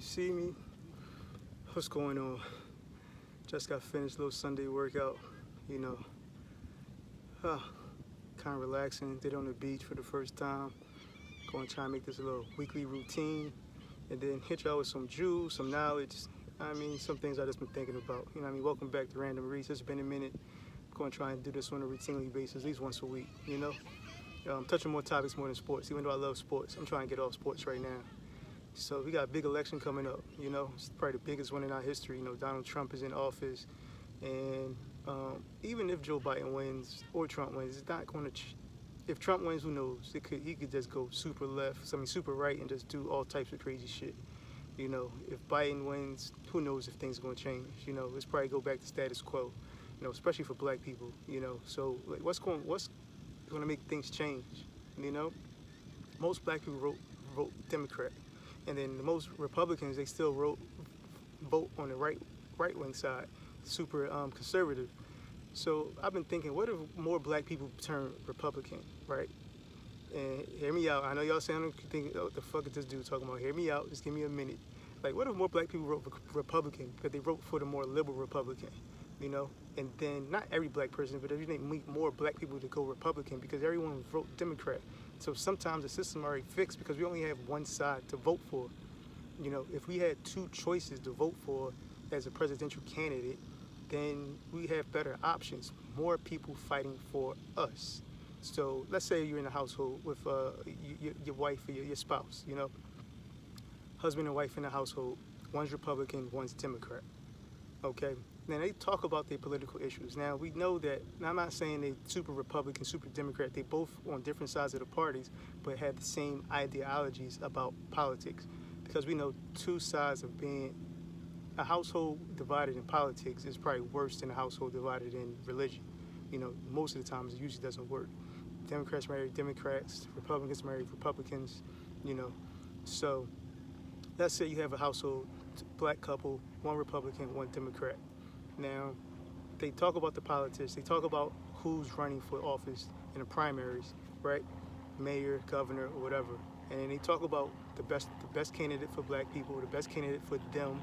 see me? What's going on? Just got finished, little Sunday workout. You know, kind of relaxing. Did on the beach for the first time. Going to try and make this a little weekly routine, and then hit y'all with some jewels, some knowledge. Some things I just been thinking about. Welcome back to Random Reads. It's been a minute. Going to try and do this on a routinely basis, at least once a week. Touching more topics more than sports. Even though I love sports, I'm trying to get off sports right now. So we got a big election coming up, It's probably the biggest one in our history. Donald Trump is in office, and even if Joe Biden wins or Trump wins, it's not going to. If Trump wins, who knows? He could just go super left, super right, and just do all types of crazy shit. If Biden wins, who knows if things are going to change? It's probably go back to status quo. Especially for black people. So like, what's going to make things change? Most black people vote Democrat. And then the most Republicans, they still vote on the right wing side, super conservative. So I've been thinking, what if more black people turn Republican, right? And hear me out. I know y'all saying, thinking, oh, what the fuck is this dude talking about? Hear me out. Just give me a minute. Like, what if more black people vote Republican, but they vote for the more liberal Republican, And then not every black person, but if you need more black people to go Republican, because everyone vote Democrat. So sometimes the system already fixed because we only have one side to vote for. If we had two choices to vote for as a presidential candidate, then we have better options, more people fighting for us. So let's say you're in a household with your wife or your spouse, husband and wife in a household. One's Republican, one's Democrat. Okay? Now they talk about their political issues. Now we know that, and I'm not saying they super Republican, super Democrat, they both on different sides of the parties, but have the same ideologies about politics. Because we know two sides of being, a household divided in politics is probably worse than a household divided in religion. Most of the times it usually doesn't work. Democrats marry Democrats, Republicans marry Republicans, So let's say you have a household, black couple, one Republican, one Democrat. Now, they talk about the politics. They talk about who's running for office in the primaries, right? Mayor, governor, or whatever. And then they talk about the best candidate for black people, the best candidate for them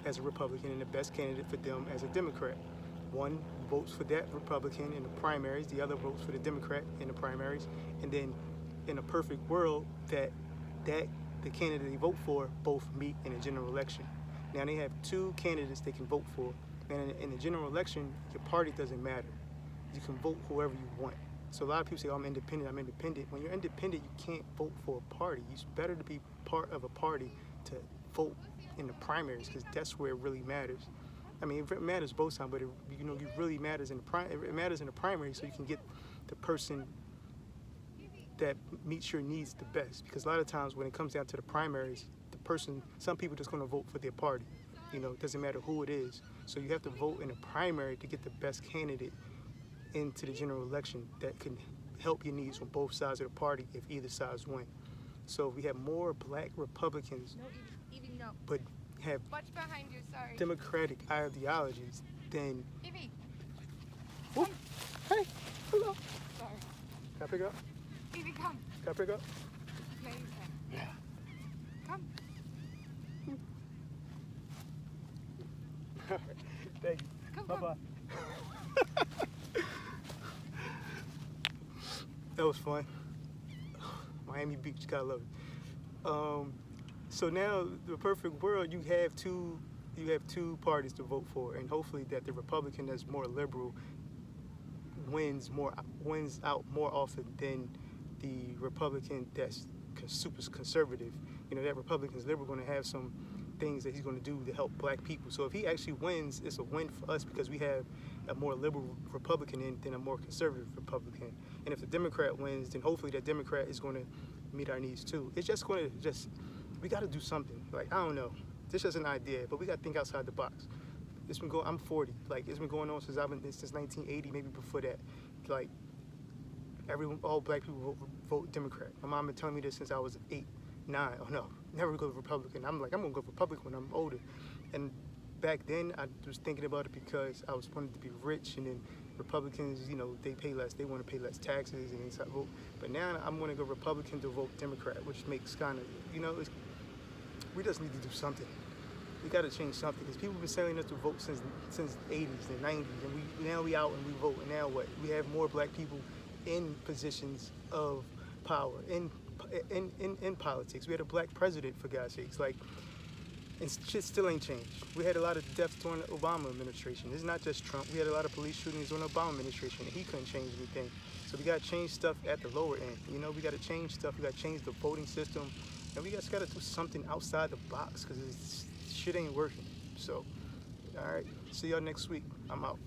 as a Republican, and the best candidate for them as a Democrat. One votes for that Republican in the primaries, the other votes for the Democrat in the primaries, and then in a perfect world, that the candidate they vote for both meet in a general election. Now they have two candidates they can vote for. And in the general election, your party doesn't matter. You can vote whoever you want. So a lot of people say, oh, I'm independent. When you're independent, you can't vote for a party. It's better to be part of a party to vote in the primaries, because that's where it really matters. It matters both sides, but it really matters it matters in the primary, so you can get the person that meets your needs the best. Because a lot of times when it comes down to the primaries, some people just going to vote for their party. It doesn't matter who it is. So you have to vote in a primary to get the best candidate into the general election that can help your needs on both sides of the party if either sides win. So if we have more black Republicans, No. but have Watch behind you, sorry. democratic ideologies, then... Evie. Oh, hey, hello. Sorry. Can I pick up? Evie, come. Can I pick up? Yeah, you can. Yeah. Come. Thank you. Come, Bye-bye. That was fun. Miami Beach, gotta love it. So now, the perfect world, you have two parties to vote for, and hopefully that the Republican that's more liberal wins out more often than the Republican that's super conservative. That Republican's liberal going to have some things that he's going to do to help black people. So if he actually wins, it's a win for us, because we have a more liberal Republican than a more conservative Republican. And if the Democrat wins, then hopefully that Democrat is going to meet our needs too. It's just going to we got to do something. Like, I don't know. This is an idea, but we got to think outside the box. It's been going. I'm 40. Like, it's been going on since 1980, maybe before that. Like, all black people vote Democrat. My mom been telling me this since I was 8, 9. Oh no, never go Republican. I'm like, I'm gonna go Republican when I'm older. And back then, I was thinking about it because I was wanting to be rich, and then Republicans, they pay less. They want to pay less taxes, and they vote. But now I'm gonna go Republican to vote Democrat, which makes kind of, we just need to do something. We got to change something because people have been telling us to vote since the 80s and 90s, and now we out and we vote. And now what? We have more black people in positions of power in politics. We had a black president, for God's sakes. Like, and shit still ain't changed. We had a lot of deaths during the Obama administration. It's not just Trump. We had a lot of police shootings during the Obama administration, and he couldn't change anything. So we got to change stuff at the lower end. You know, we got to change stuff. We got to change the voting system, and we just got to do something outside the box because shit ain't working. So, all right. See y'all next week. I'm out.